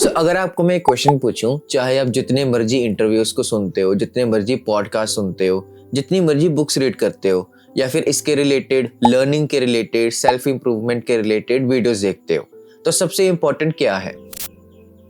अगर आपको मैं एक क्वेश्चन पूछूं, चाहे आप जितने मर्जी इंटरव्यूज को सुनते हो, जितने मर्जी पॉडकास्ट सुनते हो, जितनी मर्जी बुक्स रीड करते हो, या फिर इसके रिलेटेड लर्निंग के रिलेटेड सेल्फ इंप्रूवमेंट के रिलेटेड वीडियोस देखते हो, तो सबसे इंपॉर्टेंट क्या है?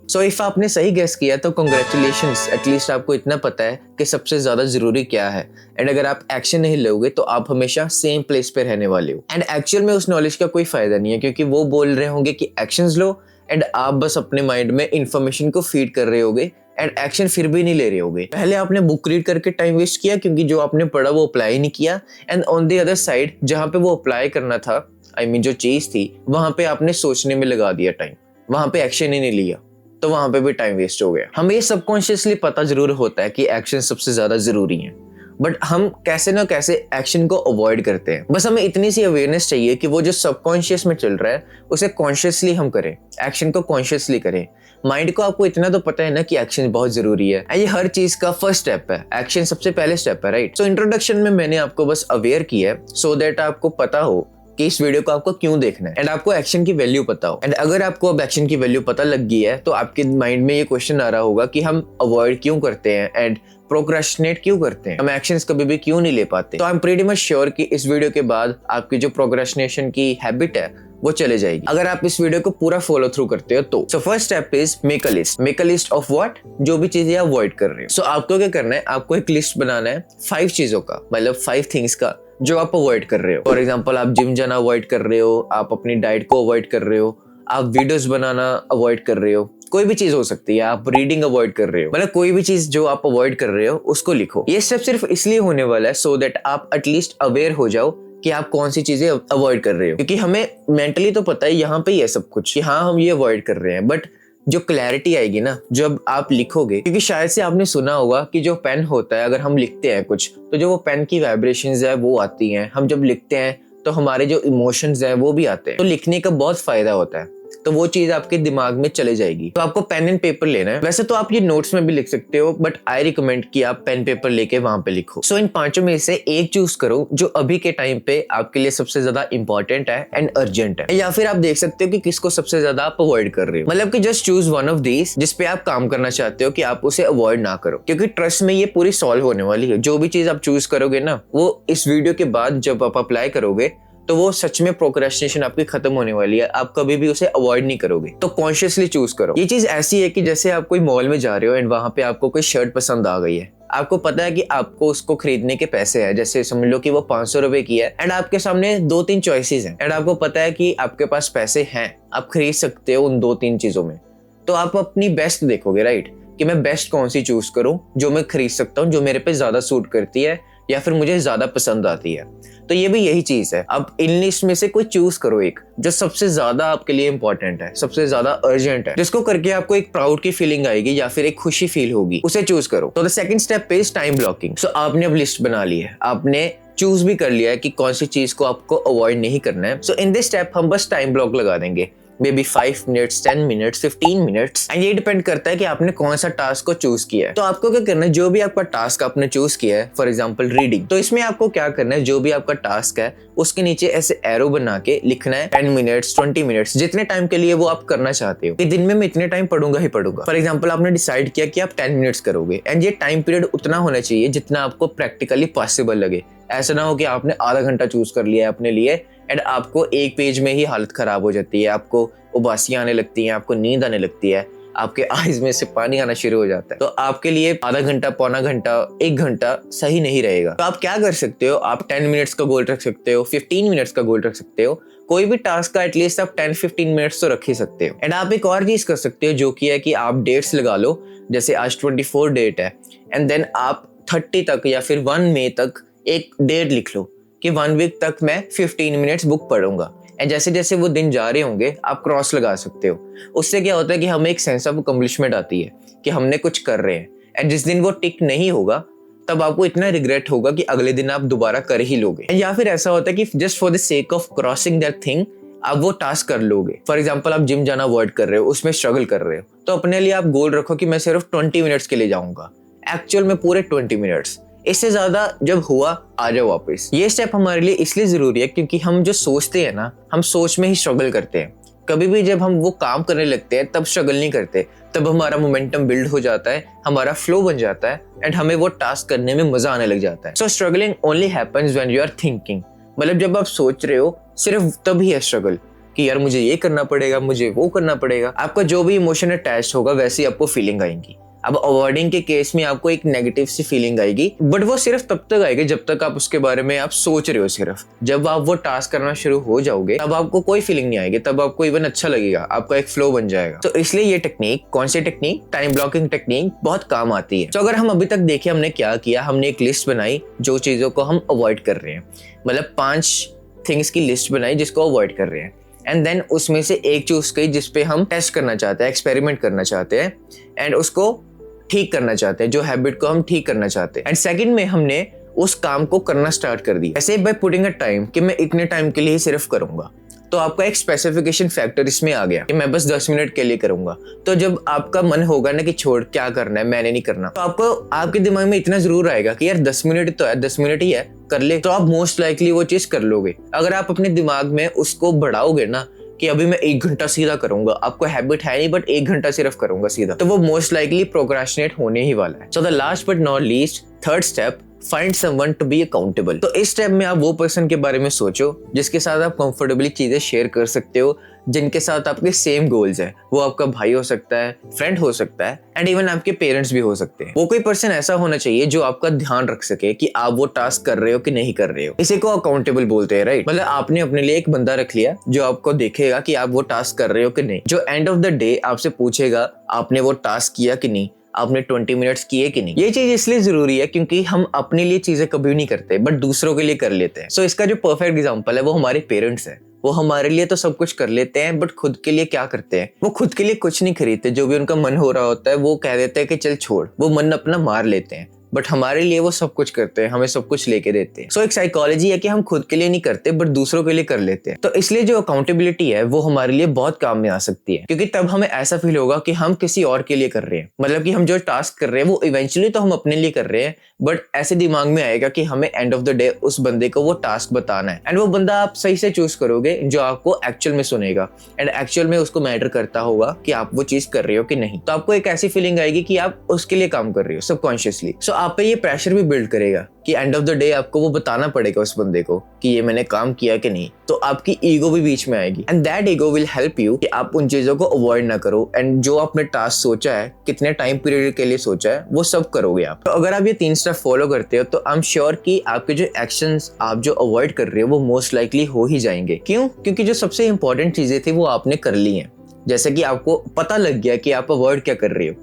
सो इफ आपने सही गेस किया तो कंग्रेचुलेशंस, एटलीस्ट आपको इतना पता है कि सबसे ज्यादा जरूरी क्या है। एंड अगर आप एक्शन नहीं लोगे तो आप हमेशा सेम प्लेस पे रहने वाले हो। एंड एक्चुअल में उस नॉलेज का कोई फायदा नहीं है, क्योंकि वो बोल रहे होंगे कि एक्शंस लो, एंड आप बस अपने माइंड में इंफॉर्मेशन को फीड कर रहे होगे एंड एक्शन फिर भी नहीं ले रहे होगे। पहले आपने बुक रीड करके टाइम वेस्ट किया, क्योंकि जो आपने पढ़ा वो अप्लाई नहीं किया, and on the other side जहाँ पे वो अप्लाई करना था, जो चीज थी, वहां पे आपने सोचने में लगा दिया टाइम, वहां पे एक्शन ही नहीं लिया, तो वहां पे भी टाइम वेस्ट हो गया। हमें ये सबकॉन्शियसली पता जरूर होता है कि एक्शन सबसे ज्यादा जरूरी है, बट हम कैसे ना कैसे एक्शन को अवॉइड करते हैं। बस हमें इतनी सी अवेयरनेस चाहिए कि वो जो सबकॉन्शियस में चल रहा है उसे कॉन्शियसली हम करें, एक्शन को कॉन्शियसली करें। माइंड को आपको इतना तो पता है ना कि एक्शन बहुत जरूरी है, ये हर चीज का फर्स्ट स्टेप है, एक्शन सबसे पहले स्टेप है, राइट? सो इंट्रोडक्शन में मैंने आपको बस अवेयर किया है सो दैट आपको पता हो कि इस वीडियो को आपको क्यों देखना है, एंड आपको एक्शन की वैल्यू पता हो। एंड अगर आपको अब एक्शन की वैल्यू पता लग गई है तो आपके माइंड में ये क्वेश्चन आ रहा होगा कि हम अवॉइड क्यों करते हैं एंड प्रोक्रेस्टिनेट क्यों करते हैं, हम एक्शंस कभी भी क्यों नहीं ले पाते। तो I am pretty much sure कि इस वीडियो के बाद आपकी जो प्रोक्रेस्टिनेशन की हैबिट है वो चले जाएगी, अगर आप इस वीडियो को पूरा फॉलो थ्रू करते हो तो। So first step is make a list. Make a list of what? जो भी चीजें आप अवॉइड कर रहे हो। सो आपको क्या करना है, आपको एक लिस्ट बनाना है 5 चीजों का, मतलब 5 थिंग्स का जो आप अवॉइड कर रहे हो। फॉर एग्जाम्पल, आप जिम जाना अवॉइड कर रहे हो, आप अपनी डाइट को अवॉइड कर रहे हो, आप वीडियोस बनाना अवॉइड कर रहे हो, कोई भी चीज हो सकती है, आप रीडिंग अवॉइड कर रहे हो, मतलब कोई भी चीज जो आप अवॉइड कर रहे हो उसको लिखो। ये स्टेप सिर्फ इसलिए होने वाला है सो दैट आप एटलीस्ट अवेयर हो जाओ कि आप कौन सी चीजें अवॉइड कर रहे हो, क्योंकि हमें मेंटली तो पता है यहाँ पे ही है सब कुछ कि हाँ हम ये अवॉइड कर रहे हैं, बट जो क्लैरिटी आएगी ना जब आप लिखोगे, क्योंकि शायद से आपने सुना होगा कि जो पेन होता है, अगर हम लिखते हैं कुछ तो जो वो पेन की वाइब्रेशंस है वो आती हैं, हम जब लिखते हैं तो हमारे जो इमोशंस हैं वो भी आते हैं। तो लिखने का बहुत फायदा होता है, तो वो चीज आपके दिमाग में चले जाएगी। तो आपको पेन एंड पेपर लेना है। वैसे तो आप ये नोट्स में भी लिख सकते हो, बट आई रिकमेंड कि आप पेन पेपर लेके वहां पे लिखो। सो इन 5 में से एक चूज करो जो अभी के टाइम पे आपके लिए सबसे ज्यादा इंपॉर्टेंट है एंड अर्जेंट है, या फिर आप देख सकते हो कि किसको सबसे ज्यादा आप अवॉइड कर रहे हो, मतलब कि just choose one of these जिसपे आप काम करना चाहते हो कि आप उसे अवॉइड ना करो, क्योंकि ट्रस्ट में ये पूरी सॉल्व होने वाली है। जो भी चीज आप चूज करोगे ना, वो इस वीडियो के बाद जब आप अप्लाई करोगे तो वो सच में प्रोक्रेस्टिनेशन आपकी खत्म होने वाली है, आप कभी भी उसे अवॉइड नहीं करोगे। तो कॉन्शियसली चूज करो। ये चीज ऐसी है कि जैसे आप कोई मॉल में जा रहे हो एंड वहां पे आपको कोई शर्ट पसंद आ गई है, आपको पता है कि आपको उसको खरीदने के पैसे हैं, जैसे समझ लो कि वो 500 रुपए की है, एंड आपके सामने 2-3 चॉइसेस हैं, एंड आपको पता है कि आपके पास पैसे हैं, आप खरीद सकते हो उन 2-3 चीजों में, तो आप अपनी बेस्ट देखोगे, राइट? कि मैं बेस्ट कौन सी चूज करूं जो मैं खरीद सकता हूं, जो मेरे पे ज्यादा सूट करती है या फिर मुझे ज्यादा पसंद आती है। तो ये भी यही चीज है। अब इन लिस्ट में से कोई चूज करो एक जो सबसे ज्यादा आपके लिए इंपॉर्टेंट है, सबसे ज्यादा अर्जेंट है, जिसको करके आपको एक प्राउड की फीलिंग आएगी या फिर एक खुशी फील होगी, उसे चूज करो। तो the second step is time blocking. So आपने अब लिस्ट बना ली है, आपने चूज भी कर लिया है कि कौन सी चीज को आपको अवॉइड नहीं करना है। सो इन दिस स्टेप हम बस टाइम ब्लॉक लगा देंगे, may be 5 minutes, 10 minutes, 15 minutes, and ये डिपेंड करता है कि आपने कौन सा टास्क को चूज किया है। तो आपको क्या करना है, जो भी आपका टास्क आपने चूज किया है, फॉर एग्जांपल रीडिंग, तो इसमें आपको क्या करना है, जो भी आपका टास्क है उसके नीचे ऐसे एरो बना के लिखना है 10 मिनट्स, 20 मिनट्स, जितने टाइम के लिए वो आप करना चाहते हो कि दिन में मैं इतने टाइम पढ़ूंगा ही पढ़ूंगा। फॉर एग्जाम्पल आपने डिसाइड किया कि आप 10 मिनट्स करोगे, एंड ये टाइम पीरियड उतना होना चाहिए जितना आपको प्रैक्टिकली पॉसिबल लगे। ऐसा ना हो कि आपने आधा घंटा चूज कर लिया है अपने लिए एंड आपको एक पेज में ही हालत खराब हो जाती है, आपको उबासियां आने लगती हैं, आपको नींद आने लगती है, आपके आईज में से पानी आना शुरू हो जाता है। तो आपके लिए आधा घंटा, पौना घंटा, 1 घंटा सही नहीं रहेगा। तो आप क्या कर सकते हो, आप 10 मिनट्स का गोल रख सकते हो, 15 मिनट्स का गोल रख सकते हो, कोई भी टास्क का एटलीस्ट आप 10-15 मिनट्स तो रख ही सकते हो। एंड आप एक और चीज कर सकते हो जो कि है कि आप डेट्स लगा लो, जैसे आज 24 डेट है, एंड देन आप 30 तक या फिर 1 मई तक एक डेट लिख लो कि 1 वीक तक मैं 15 मिनट्स बुक पढ़ूंगा, एंड जैसे जैसे वो दिन जा रहे होंगे आप क्रॉस लगा सकते हो। उससे क्या होता है कि हमें एक सेंस ऑफ अकम्पलिशमेंट आती है कि हमने कुछ कर रहे हैं, एंड जिस दिन वो टिक नहीं होगा तब आपको इतना रिग्रेट होगा कि अगले दिन आप दोबारा कर ही लोगे। या फिर ऐसा होता है कि just for the sake of crossing that thing आप वो टास्क कर लोगे। फॉर एग्जाम्पल आप जिम जाना अवॉइड कर रहे हो, उसमें स्ट्रगल कर रहे हो, तो अपने लिए आप गोल रखो कि मैं सिर्फ 20 मिनट्स के लिए जाऊंगा, एक्चुअल में पूरे 20 मिनट्स। इससे ज्यादा जब हुआ आ जाओ वापस। ये स्टेप हमारे लिए इसलिए जरूरी है क्योंकि हम जो सोचते हैं ना, हम सोच में ही स्ट्रगल करते हैं। कभी भी जब हम वो काम करने लगते हैं तब स्ट्रगल नहीं करते, तब हमारा मोमेंटम बिल्ड हो जाता है, हमारा फ्लो बन जाता है एंड हमें वो टास्क करने में मजा आने लग जाता है। So struggling only happens when you are thinking, मतलब जब आप सोच रहे हो सिर्फ तभी है स्ट्रगल कि यार मुझे ये करना पड़ेगा, मुझे वो करना पड़ेगा। आपका जो भी इमोशन अटैच होगा वैसी आपको फीलिंग आएंगी। अब अवॉइडिंग के केस में आपको एक नेगेटिव सी फीलिंग आएगी, बट वो सिर्फ तब तक आएगी जब तक आप उसके बारे में आप सोच रहे हो। सिर्फ जब आप वो टास्क करना शुरू हो जाओगे तब आपको कोई फीलिंग नहीं आएगी, तब आपको इवन अच्छा लगेगा, आपका एक फ्लो बन जाएगा। तो इसलिए ये टेक्निक, कौन सी टेक्निक, टाइम ब्लॉकिंग टेक्निक बहुत काम आती है। तो अगर हम अभी तक देखें हमने क्या किया, हमने एक लिस्ट बनाई जो चीजों को हम अवॉइड कर रहे हैं, मतलब 5 थिंग्स की लिस्ट बनाई जिसको अवॉइड कर रहे हैं, एंड देन उसमें से एक चूज की जिसपे हम टेस्ट करना चाहते हैं, एक्सपेरिमेंट करना चाहते हैं एंड उसको ठीक करना चाहते हैं, जो हैबिट को हम ठीक करना चाहते हैं। एंड सेकंड में हमने उस काम को करना स्टार्ट कर दिया, ऐसे बाय पुटिंग अ टाइम कि मैं इतने टाइम के लिए ही सिर्फ करूंगा। तो आपका एक स्पेसिफिकेशन फैक्टर इसमें आ गया कि मैं बस 10 मिनट के लिए करूंगा। तो जब आपका मन होगा ना कि छोड़, क्या करना है, मैंने नहीं करना, तो आपको आपके दिमाग में इतना जरूर आएगा कि यार 10 मिनट तो है, 10 मिनट ही है, कर ले, तो आप मोस्ट लाइकली वो चीज कर लोगे। अगर आप अपने दिमाग में उसको बढ़ाओगे ना कि अभी मैं 1 घंटा सीधा करूंगा, आपको हैबिट है नहीं बट 1 घंटा सिर्फ करूंगा सीधा, तो वो मोस्ट लाइकली प्रोक्रेस्टिनेट होने ही वाला है। So the last but not least, third step, find someone to be accountable. तो इस स्टेप में आप वो पर्सन के बारे में सोचो जिसके साथ आप कंफर्टेबली चीजें शेयर कर सकते हो, जिनके साथ आपके सेम गोल्स है। वो आपका भाई हो सकता है, फ्रेंड हो सकता है एंड इवन आपके पेरेंट्स भी हो सकते हैं। वो कोई पर्सन ऐसा होना चाहिए जो आपका ध्यान रख सके कि आप वो टास्क कर रहे हो कि नहीं कर रहे हो। इसी को अकाउंटेबल बोलते हैं, राइट। मतलब आपने अपने लिए एक बंदा रख लिया जो आपको देखेगा कि आप वो टास्क कर रहे हो कि नहीं, जो एंड ऑफ द डे आपसे पूछेगा आपने वो टास्क किया कि नहीं, आपने 20 मिनट्स किए कि नहीं। ये चीज इसलिए जरूरी है क्योंकि हम अपने लिए चीजें कभी नहीं करते बट दूसरों के लिए कर लेते हैं। सो इसका जो परफेक्ट एग्जांपल है वो हमारे पेरेंट्स है। वो हमारे लिए तो सब कुछ कर लेते हैं बट खुद के लिए क्या करते हैं, वो खुद के लिए कुछ नहीं खरीदते। जो भी उनका मन हो रहा होता है वो कह देते हैं कि चल छोड़, वो मन अपना मार लेते हैं, बट हमारे लिए वो सब कुछ करते हैं, हमें सब कुछ लेके देते हैं। सो एक साइकोलॉजी है कि हम खुद के लिए नहीं करते बट दूसरों के लिए कर लेते हैं। तो इसलिए जो अकाउंटेबिलिटी है वो हमारे लिए बहुत काम में आ सकती है, क्योंकि तब हमें ऐसा फील होगा कि हम किसी और के लिए कर रहे हैं। मतलब कि हम जो टास्क कर रहे हैं वो इवेंचुअली तो हम अपने लिए कर रहे हैं, बट ऐसे दिमाग में आएगा कि हमें एंड ऑफ द डे उस बंदे को वो टास्क बताना है। एंड वो बंदा आप सही से चूज करोगे जो आपको एक्चुअल में सुनेगा एंड एक्चुअल में उसको मैटर करता होगा कि आप वो चीज कर रहे हो कि नहीं। तो आपको एक ऐसी फीलिंग आएगी कि आप उसके लिए काम कर रहे हो सबकॉन्शियसली। सो आप पे ये प्रेशर भी बिल्ड करेगा कि एंड ऑफ द डे आपको वो बताना पड़ेगा उस बंदे को कि ये मैंने काम किया कि नहीं। तो आपकी ईगो भी बीच में आएगी and that ego will help you कि आप उन चीजों को अवॉइड ना करो एंड जो आपने टास्क सोचा है, कितने टाइम पीरियड के लिए सोचा है, वो सब करोगे आप। तो अगर आप ये 3 स्टेप फॉलो करते हो तो आई एम श्योर कि आपके जो एक्शंस आप जो अवॉइड कर रहे हो वो मोस्ट लाइकली हो ही जाएंगे। क्यों? क्योंकि जो सबसे इंपॉर्टेंट चीजें थी वो आपने कर ली हैं। जैसे कि आपको पता लग गया कि आप अवॉइड क्या कर रहे हो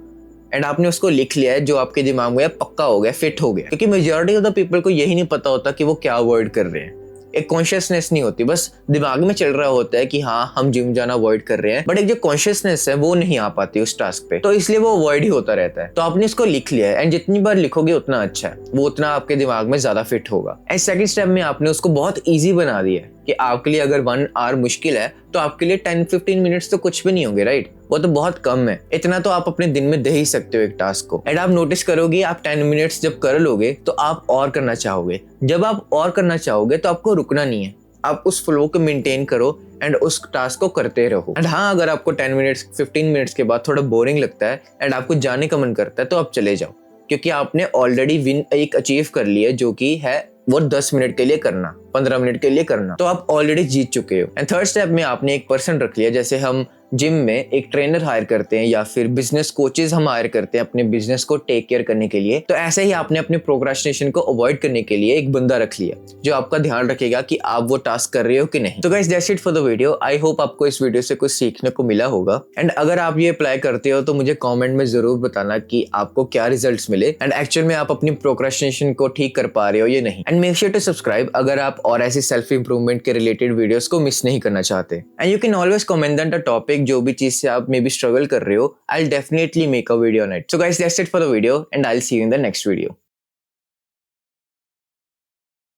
एंड आपने उसको लिख लिया है, जो आपके दिमाग में पक्का हो गया, फिट हो गया। क्योंकि मेजॉरिटी ऑफ द पीपल को यही नहीं पता होता कि वो क्या अवॉइड कर रहे हैं। एक कॉन्शियसनेस नहीं होती, बस दिमाग में चल रहा होता है कि हाँ हम जिम जाना अवॉइड कर रहे हैं, बट एक जो कॉन्शियसनेस है वो नहीं आ पाती उस टास्क पे, तो इसलिए वो अवॉइड ही होता रहता है। तो आपने इसको लिख लिया है एंड जितनी बार लिखोगे उतना अच्छा है, वो उतना आपके दिमाग में ज्यादा फिट होगा। एंड सेकंड स्टेप में आपने उसको बहुत ईजी बना दिया है कि आपके लिए अगर 1 आवर मुश्किल है तो आपके लिए 10-15 मिनट्स तो कुछ भी नहीं होंगे, राइट। वो तो बहुत कम है, इतना तो आप अपने दिन में दे ही सकते हो एक टास्क को। एंड आप नोटिस करोगे आप 10 मिनट्स जब कर लोगे तो आप और करना चाहोगे। जब आप और करना चाहोगे तो आपको रुकना नहीं है, आप उस फ्लो को मेंटेन करो एंड उस टास्क को करते रहो। एंड हाँ, अगर आपको 10 मिनट्स 15 मिनट्स के बाद थोड़ा बोरिंग लगता है एंड आपको जाने का मन करता है तो आप चले जाओ, क्योंकि आपने ऑलरेडी विन एक अचीव कर लिया जो कि है वो 10 मिनट के लिए करना, 15 मिनट के लिए करना, तो आप ऑलरेडी जीत चुके हो। एंड थर्ड स्टेप में आपने एक पर्सन रख लिया, जैसे हम जिम में एक ट्रेनर हायर करते हैं या फिर बिजनेस कोचेस हम हायर करते हैं अपने बिजनेस को टेक केयर करने के लिए, तो ऐसे ही आपने अपने प्रोक्रेस्टिनेशन को अवॉइड करने के लिए एक बंदा रख लिया जो आपका ध्यान रखेगा कि आप वो टास्क कर रहे हो कि नहीं। तो guys that's it for the video. I hope आपको इस वीडियो से कुछ सीखने को मिला होगा एंड अगर आप ये अप्लाई करते हो तो मुझे कॉमेंट में जरूर बताना कि आपको क्या रिजल्ट मिले एंड एक्चुअल में आप अपनी प्रोक्रेस्टिनेशन को ठीक कर पा रहे हो या नहीं। And make sure to subscribe अगर आप और ऐसी सेल्फ इंप्रूवमेंट के रिलेटेड वीडियोस को मिस नहीं करना चाहते। And you can always comment that topic, जो भी चीज से आप मे बी स्ट्रगल कर रहे हो, I'll definitely make a video on it. So guys, that's it for the video and I'll see you in the next video.